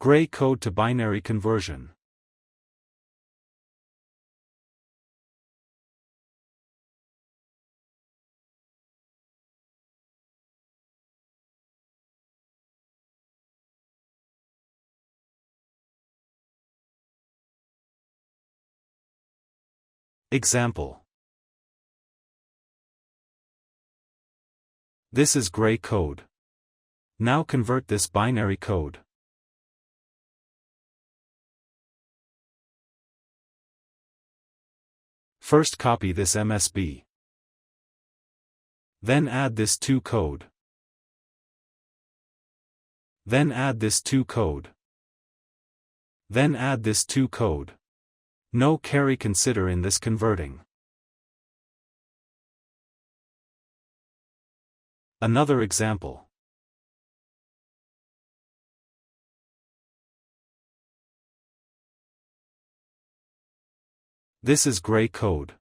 Gray code to binary conversion. Example. This is gray code. Now convert this binary code. First copy this MSB. Then add this to code. Then add this to code. Then add this to code. No carry consider in this converting. Another example. This is gray code.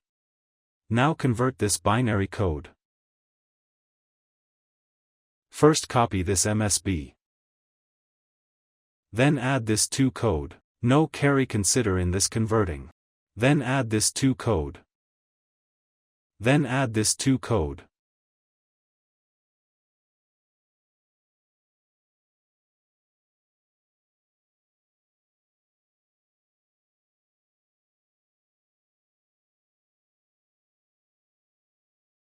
Now convert this binary code. First copy this MSB. Then add this to code. No carry consider in this converting. Then add this to code. Then add this to code.